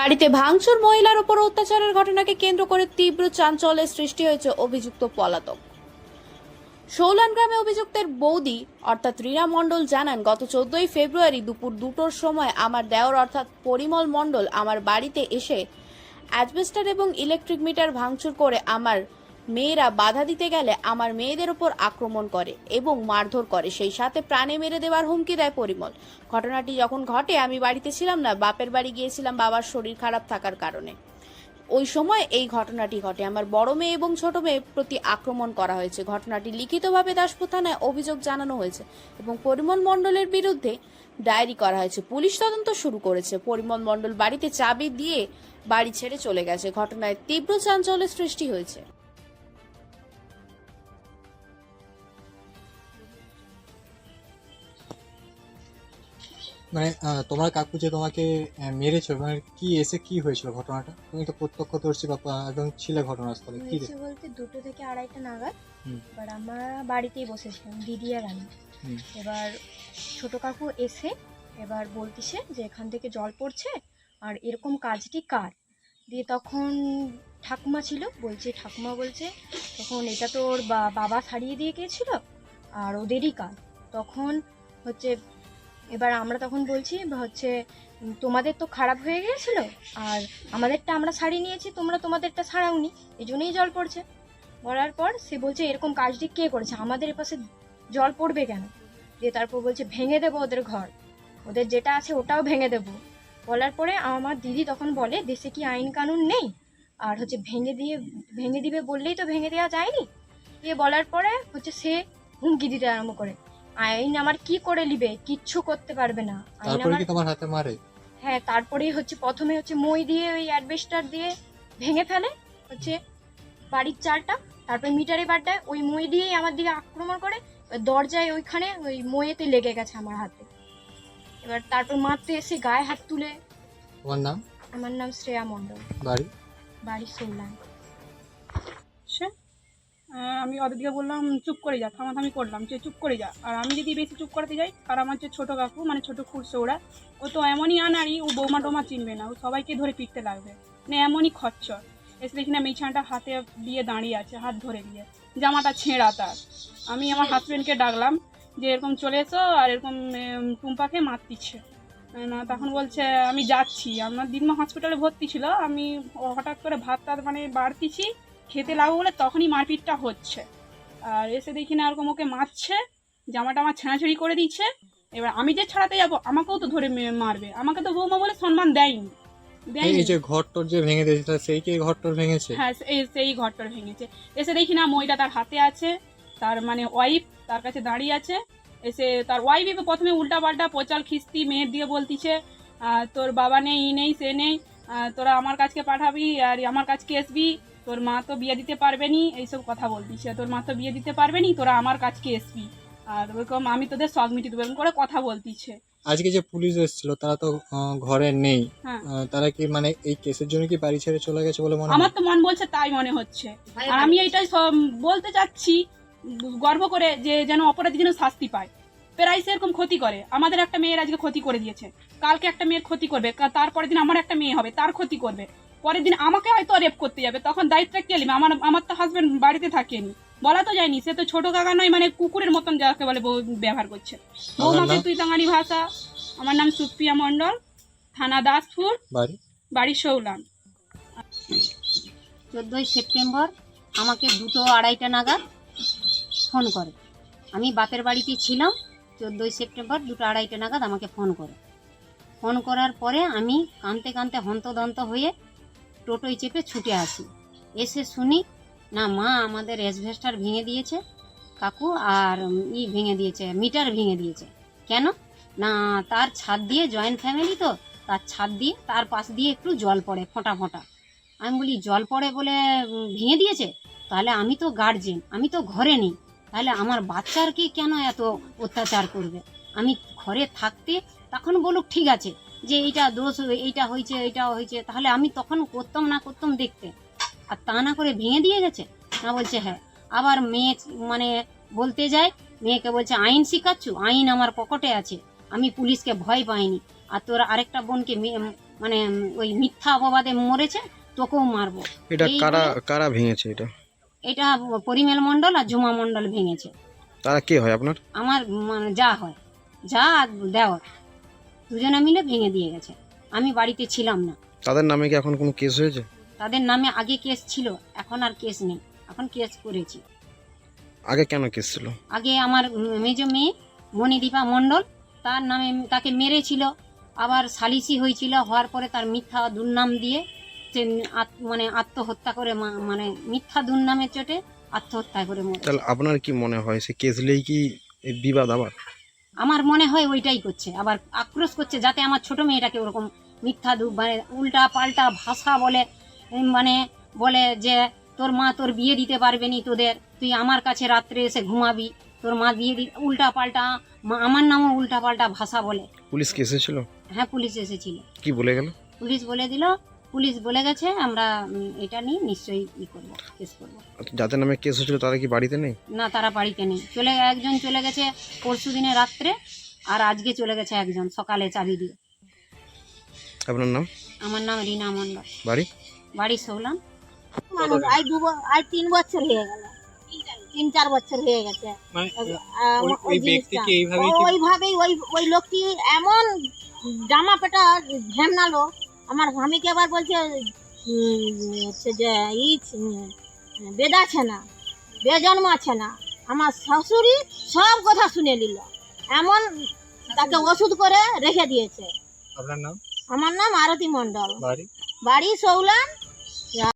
বাড়িতে ভাঙচুর, মহিলার উপর অত্যাচারের ঘটনাকে কেন্দ্র করে তীব্র চাঞ্চল্যের সৃষ্টি হয়েছে। অভিযুক্ত পলাতক। শৌলান গ্রামে অভিযুক্তের বৌদি অর্থাৎ রীনা মণ্ডল জানান, গত 14ই ফেব্রুয়ারি দুপুর 2টোর সময় আমার দেওর অর্থাৎ পরিমল মণ্ডল আমার বাড়িতে এসে অ্যাজবেস্টার এবং ইলেকট্রিক মিটার ভাঙচুর করে আমার মেয়েরা বাধা দিতে গেলে আমার মেয়েদের উপর আক্রমণ করে এবং মারধর করে, সেই সাথে প্রাণে মেরে দেওয়ার হুমকি দেয় পরিমল। ঘটনাটি যখন ঘটে আমি বাড়িতে ছিলাম না, বাপের বাড়ি গিয়েছিলাম বাবার শরীর খারাপ থাকার কারণে। ওই সময় এই ঘটনাটি ঘটে। আমার বড় মেয়ে এবং ছোট মেয়ের প্রতি আক্রমণ করা হয়েছে। ঘটনাটি লিখিতভাবে দাসপুর থানায় অভিযোগ জানানো হয়েছে এবং পরিমল মণ্ডলের বিরুদ্ধে ডায়েরি করা হয়েছে। পুলিশ তদন্ত শুরু করেছে। পরিমল মণ্ডল বাড়িতে চাবি দিয়ে বাড়ি ছেড়ে চলে গেছে। ঘটনায় তীব্র চাঞ্চল্যের সৃষ্টি হয়েছে। মানে তোমার কাকু যে তোমাকে মেরেছে, মানে কি এসে কি হয়েছিল ঘটনাটা? তুমি তো প্রত্যক্ষদর্শী বা একদম ছিলে ঘটনাস্থলে, কি হয়েছে বলতে 2টো থেকে 2:30টা নাগাদ। হুম। এবার আমরা বাড়িতেই বসেছিলাম, দিদি আর আমি। হুম। এবার ছোট কাকু এসে এবার বলতিছে যে এখান থেকে জল পড়ছে আর এরকম কাজটি কার দিয়ে। তখন ঠাকুমা ছিল, বলছে ঠাকুমা বলছে তখন এটা তো ওর বাবা ছাড়িয়ে দিয়ে গিয়েছিল আর ওদেরই কাজ। তখন হচ্ছে এবার আমরা তখন বলছি হচ্ছে তোমাদের তো খারাপ হয়ে গিয়েছিল আর আমাদেরটা আমরা ছাড়িয়ে নিয়েছি, তোমরা তোমাদেরটা ছাড়াওনি, এই জন্যই জল পড়ছে। বলার পর সে বলছে এরকম কাজটি কে করেছে, আমাদের এপাশে জল পড়বে কেন? দিয়ে তারপর বলছে ভেঙে দেবো ওদের ঘর, ওদের যেটা আছে ওটাও ভেঙে দেবো। বলার পরে আমার দিদি তখন বলে দেশে কি আইন কানুন নেই, আর হচ্ছে ভেঙে দিবে বললেই তো ভেঙে দেওয়া যায়নি। দিয়ে বলার পরে হচ্ছে সে হুমকি দিতে আরম্ভ করে, আইন আমার কি করে নিবে, কিচ্ছু করতে পারবে না। আইন তারপরে আমার, কি তোমার হাতে মারে? হ্যাঁ, তারপরেই হচ্ছে প্রথমে হচ্ছে মই দিয়ে ওই অ্যাডবেস্টার দিয়ে ভেঙে ফেলে হচ্ছে বাড়ির চালটা, তারপরে মিটারে বাড়টায় ওই মই দিয়েই আমার দিকে আক্রমণ করে। এবার দরজায় ওইখানে ওই মইয়েতে লেগে গেছে আমার হাতে। এবার তারপর মারতে এসে গায়ে হাত তুলে। তোমার নাম? আমার নাম শ্রেয়া মণ্ডল, বাড়ি? বাড়ি সোলান। আমি ওদেরকে বললাম চুপ করে যা, থামাথামি করলাম যে চুপ করে যা। আর আমি যদি বেশি চুপ করাতে যাই, আর আমার যে ছোটো কাকু মানে ছোটো খুঁড়ছে ওরা, ও তো এমনই আনাড়ি, ও বৌমা টোমা চিনবে না, ও সবাইকে ধরে পিটতে লাগবে, মানে এমনই খচ্চর। এসে দেখি না মেছানাটা হাতে দিয়ে দাঁড়িয়ে আছে, হাত ধরে দিয়ে, জামাটা ছেঁড়া তার। আমি আমার হাজব্যান্ডকে ডাকলাম যে এরকম চলে এসো, আর এরকম টুম্পাকে মারতিচ্ছে না। তখন বলছে আমি যাচ্ছি, আমার দিনমা হসপিটালে ভর্তি ছিল, আমি হঠাৎ করে ভাত টাত মানে বাড়তিছি খেতে লাগবো বলে তখনই মারপিটটা হচ্ছে। আর এসে দেখি না এরকম ওকে মারছে, জামাটা আমার ছেঁড়াছড়ি করে দিচ্ছে। এবার আমি যে ছাড়াতে যাবো আমাকেও তো ধরে মারবে, আমাকে তো বৌমা বলে সম্মান দেয়নি। এই যে ঘরটর যে ভেঙে দিয়েছে, সেই কি ঘরটর ভেঙেছে? হ্যাঁ, সেই ঘরটার ভেঙেছে। এসে দেখি না মইটা তার হাতে আছে, তার মানে ওয়াইফ তার কাছে দাঁড়িয়ে আছে। এসে তার ওয়াইফ প্রথমে উল্টা পাল্টা পোচাল খিস্তি মেয়ের দিয়ে বলতিছে তোর বাবা নেই, ই নেই, সে নেই, তোরা আমার কাছকে পাঠাবি আর আমার কাছকে আসবি, তোর মা তো বিয়ে দিতে পারবে নি, এইসব কথা বলতিছে। তোর মা তো বিয়ে দিতে পারবে নি, তোরা আমার কাছকে আসবি, আর ওরকম আমি তোদের শখ মিটিয়ে দেবো করে কথা বলতিছে। আজকে যে পুলিশ এসেছিল তারা তো ঘরে নেই। হ্যাঁ, তারা কি মানে এই কেসের জন্য কি বাড়ি ছেড়ে চলে গেছে বলে মনে হয়? আমার তো মন বলছে তাই মনে হচ্ছে। আর আমি এইটাই বলতে চাচ্ছি গর্ব করে যে যেন অপরাধী যেন শাস্তি পায়। প্রায় সেরকম ক্ষতি করে, আমাদের একটা মেয়ের আজকে ক্ষতি করে দিয়েছে, কালকে একটা মেয়ের ক্ষতি করবে, তারপরের দিন আমার একটা মেয়ে হবে তার ক্ষতি করবে, পরের দিন আমাকে হয়তো রেপ করতে যাবে, তখন দায়িত্বটা কে নেবে? আমার তো হাজবেন্ড বাড়িতে থাকেনি, বলা তো যায়নি, সে তো ছোট কাকা নয়, মানে কুকুরের মতন যাকে বলে ব্যবহার করছে। বৌমাকে তুই তাঙাড়ি ভাষা। আমার নাম সুপ্রিয়া মণ্ডল, থানা দাসপুর, বাড়ি শৌলান। 14ই সেপ্টেম্বর আমাকে 2টো 2:30টা নাগাদ ফোন করে। আমি বাপের বাড়িতে ছিলাম। 14ই সেপ্টেম্বর 2টো 2:30টা নাগাদ আমাকে ফোন করে। ফোন করার পরে আমি কাঁদতে কাঁদতে হন্তদন্ত হয়ে টোটোয় চেপে ছুটে আসি। এসে শুনি না মা আমাদের অ্যাসবেস্টার ভেঙে দিয়েছে কাকু, আর ভেঙে দিয়েছে, মিটার ভেঙে দিয়েছে। কেন না, তার ছাদ দিয়ে, জয়েন্ট ফ্যামিলি তো, তার ছাদ দিয়ে তার পাশ দিয়ে একটু জল পড়ে ফোঁটা ফোঁটা। আমি বলি জল পড়ে বলে ভেঙে দিয়েছে? তাহলে আমি তো গার্জেন, আমি তো ঘরে নেই, তাহলে আমার বাচ্চার কি কেন এত অত্যাচার করবে? আমি ঘরে থাকতে তখন বলুক ঠিক আছে যে এইটা দোষ, এইটা হয়েছে, এইটা হয়েছে, তাহলে আমি তখন করতাম না করতাম দেখতে। আর তা না করে ভেঙে দিয়ে গেছে না, বলছে হ্যাঁ। আবার মেয়ে মানে বলতে যায়, মেয়েকে বলছে আইন শিখাচ্ছু, আইন আমার পকেটে আছে, আমি পুলিশকে ভয় পাইনি। আর তোর আরেকটা বোনকে মানে ওই মিথ্যা অপবাদে মরেছে, তোকেও মারবো। এটা এই কারা বলে- কারা ভেঙেছে এটা? এটা পরিমল মণ্ডল আর ঝুমা মণ্ডল ভেঙেছে। তারা কে হয় আপনার? আমার মানে যা হয়, যা আর দেওয়ার, দুজনে মিলে ভেঙে দিয়ে গেছে। আমি বাড়িতে ছিলাম না। তাদের নামে কি এখন কোনো কেস হয়েছে? তাদের নামে আগে কেস ছিল, এখন আর কেস নেই, এখন কেস করেছি। আগে কেন কেস ছিল? আগে আমার মেজ মেয়ে মণিদীপা মণ্ডল, তার নামে তাকে মেরেছিল, আবার সালিসি হয়েছিল, হওয়ার পরে তার মিথ্যা দুর্নাম দিয়ে সে মানে আত্মহত্যা করে মানে মিথ্যা দুর্নামের চোটে আত্মহত্যা করে মরে। তাহলে আপনার কি মনে হয় সে কেস নিয়েই কি এই বিবাদ আবার? আমার মনে হয় ওইটাই করছে, আবার আক্রোশ করছে যাতে আমার ছোট মেয়েটাকে ওরকম মিথ্যা মানে উল্টা পাল্টা ভাষা বলে, মানে বলে যে তোর মা তোর বিয়ে দিতে পারবে নি, তোদের তুই আমার কাছে রাত্রে এসে ঘুমাবি, তোর মা বিয়ে উল্টা পাল্টা আমার নামও উল্টা পাল্টা ভাষা বলে। পুলিশ কি এসেছিল? হ্যাঁ, পুলিশ এসেছিল। কি বলে গেল? পুলিশ বলে গেছে আমরা এটা নিয়ে নিশ্চয়ই করবো, কেস করবো। যাদের নামে কেস হয়েছিল তারা কি বাড়িতে নেই? না, তারা বাড়িতে নেই, একজন চলে গেছে পরশু দিনে রাত্রে, আর আজকে চলে গেছে একজন সকালে চাবি দিয়ে। আপনার নাম? আমার নাম রীনা মণ্ডল, বাড়ি সৌলান। আজ 3 বছর হয়ে গেল, 3-4 বছর হয়ে গেছে। মানে ওই ওই জিনিসটা ব্যক্তিকে এইভাবেই কি ওইভাবেই ওই লোকটি এমন জামা পেটা ঝেমনালো, আমার স্বামীকে আবার বলছে হচ্ছে যে বেদ আছে না, বেজন্ম আছে না। আমার শাশুড়ি সব কথা শুনে নিল, এমন তাকে ওষুধ করে রেখে দিয়েছে। আপনার নাম? আমার নাম আরতি মণ্ডল, বাড়ি? বাড়ি সৌলান।